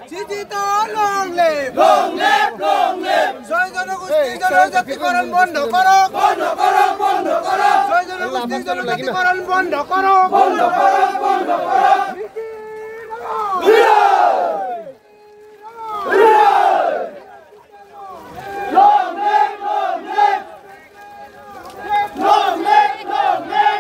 Long live! Long live! Long live! Soy জনগোষ্ঠী জনজাতিকরণ বন্ধ করো! বন্ধ করো! বন্ধ করো! soy জনগোষ্ঠী জনজাতিকরণ বন্ধ করো! বন্ধ করো! বন্ধ করো! Long live! Long live! Long live! Long live!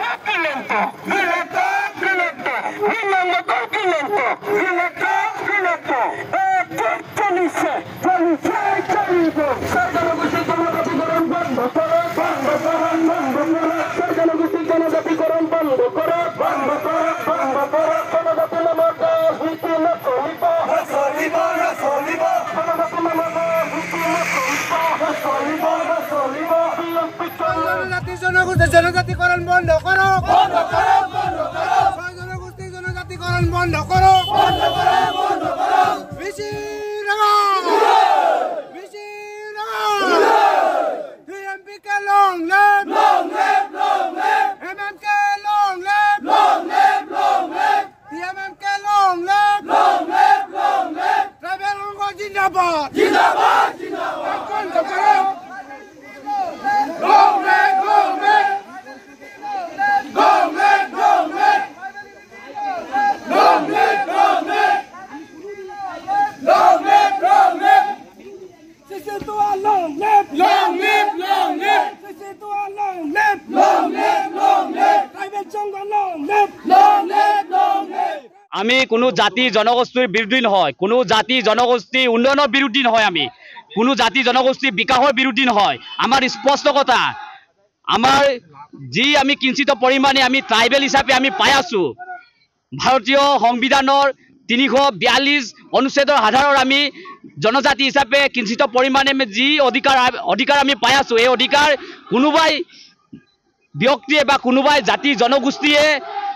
জনজাতিকরণ বন্ধ করো বন্ধ করো বন্ধ করো জনগোষ্ঠী জনজাতিকরণ বন্ধ করো বন্ধ করো বন্ধ করো TMPK long live long live long live MMK long live long live long live TMMK long live long live long live Tribal Congo जिंदाबाद जिंदाबाद जिंदाबाद बंद करो long live long live Long live, long live, long live, long live, long live, long live. Sisitoa long live, long live, long live. Sisitoa long live, long live, long live. Tribal Congo long live, long live, long live. আমি কোনো জাতি জনগোষ্ঠীৰ বিৰোধী নহয়, কোনো জাতি জনগোষ্ঠী উন্নয়নৰ বিৰোধী নহয়, আমি কোনো জাতি জনগোষ্ঠী বিকাশৰ বিৰোধী নহয়। আমাৰ স্পষ্ট কথা, আমাৰ যি আমি কিঞ্চিত পৰিমাণে আমি ট্ৰাইবেল হিচাপে আমি পাই আছো। ভাৰতীয় সংবিধানৰ 342 অনুচ্ছেদৰ আধাৰত আমি জনজাতি হিচাপে কিঞ্চিত পৰিমাণে যি অধিকাৰ আমি পাই আছো, এই অধিকাৰ কোনোবাই ব্যক্তিয়ে বা কোনোবাই জাতি জনগোষ্ঠীয়ে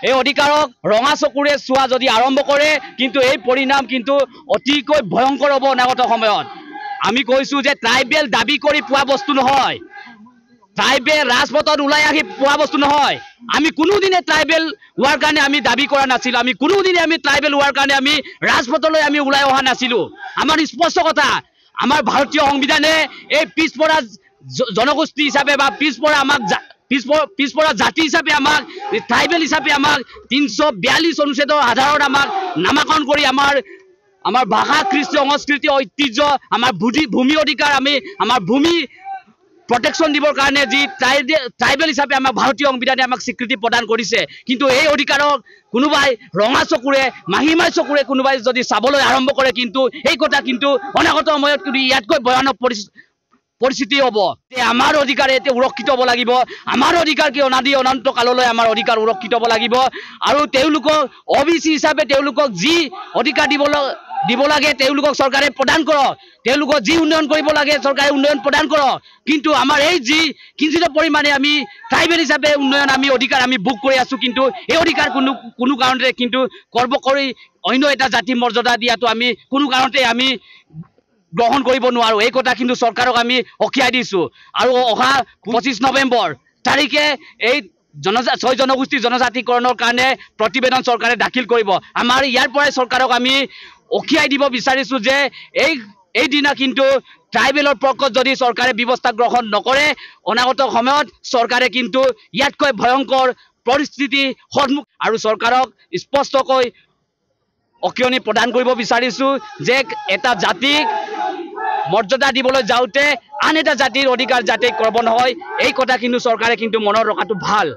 এই অধিকাৰক ৰঙা চকুৰে চোৱা যদি আৰম্ভ কৰে, কিন্তু এই পৰিণাম কিন্তু অতিকৈ ভয়ংকৰ হ'ব অনাগত সময়ত। আমি কৈছো যে ট্ৰাইবেল দাবী কৰি পোৱা বস্তু নহয়, ট্ৰাইবেল ৰাজপথত ওলাই আহি পোৱা বস্তু নহয়। আমি কোনোদিনে ট্ৰাইবেল হোৱাৰ কাৰণে আমি দাবী কৰা নাছিলো, আমি কোনোদিনে আমি ট্ৰাইবেল হোৱাৰ কাৰণে আমি ৰাজপথলৈ আমি ওলাই অহা নাছিলো। আমাৰ স্পষ্ট কথা, আমাৰ ভাৰতীয় সংবিধানে এই পিছপৰা জনগোষ্ঠী হিচাপে বা পিছপৰা জাতি হিচাপে আমাক ট্ৰাইবেল হিচাপে আমাক 342 অনুচ্ছেদৰ আধাৰত আমাক নামাকৰণ কৰি আমাৰ ভাষা কৃষ্টি সংস্কৃতি ঐতিহ্য আমাৰ ভূমি অধিকাৰ আমি আমাৰ ভূমি প্ৰটেকশ্যন দিবৰ কাৰণে যি ট্ৰাইবেল হিচাপে আমাৰ ভাৰতীয় সংবিধানে আমাক স্বীকৃতি প্ৰদান কৰিছে, কিন্তু এই অধিকাৰক কোনোবাই ৰঙা চকুৰে মাহিমাই চকুৰে কোনোবাই যদি চাবলৈ আৰম্ভ কৰে, কিন্তু এই কথা কিন্তু অনাগত সময়ত কিন্তু ইয়াতকৈ ভয়ানক পৰিস্থিতি হ'ব। আমাৰ অধিকাৰ এতিয়া সুৰক্ষিত হ'ব লাগিব, আমাৰ অধিকাৰ কি অনাদি অনন্ত কাললৈ আমাৰ অধিকাৰ সুৰক্ষিত হ'ব লাগিব। আৰু তেওঁলোকক OBC হিচাপে তেওঁলোকক যি অধিকাৰ দিব লাগে তেওঁলোকক চৰকাৰে প্ৰদান কৰক, তেওঁলোকক যি উন্নয়ন কৰিব লাগে চৰকাৰে উন্নয়ন প্ৰদান কৰক। কিন্তু আমাৰ এই যি কিঞ্চিত পৰিমাণে আমি ট্ৰাইবেল হিচাপে উন্নয়ন আমি অধিকাৰ আমি বুক কৰি আছো, কিন্তু এই অধিকাৰ কোনো কাৰণতে কিন্তু কৰ্ম কৰি অন্য এটা জাতি মৰ্যাদা দিয়াটো আমি কোনো কাৰণতে আমি গ্ৰহণ কৰিব নোৱাৰো। এই কথা কিন্তু চৰকাৰক আমি অকিয়াই দিছো। আৰু অহা 25 নৱেম্বৰ তাৰিখে এই ছয় জনগোষ্ঠী জনজাতিকৰণৰ কাৰণে প্ৰতিবেদন চৰকাৰে দাখিল কৰিব। আমাৰ ইয়াৰ পৰাই চৰকাৰক আমি অকিয়াই দিব বিচাৰিছো যে এই দিনা কিন্তু ট্ৰাইবেলৰ পক্ষত যদি চৰকাৰে ব্যৱস্থা গ্ৰহণ নকৰে, অনাগত সময়ত চৰকাৰে কিন্তু ইয়াতকৈ ভয়ংকৰ পৰিস্থিতি সন্মুখ। আৰু চৰকাৰক স্পষ্টকৈ অকিয়নি প্ৰদান কৰিব বিচাৰিছো যে এটা জাতিক মৰ্যাদা দিবলৈ যাওঁতে আন এটা জাতিৰ অধিকাৰ যাতে কৰিব নহয়, এই কথা কিন্তু চৰকাৰে কিন্তু মনত ৰখাটো ভাল।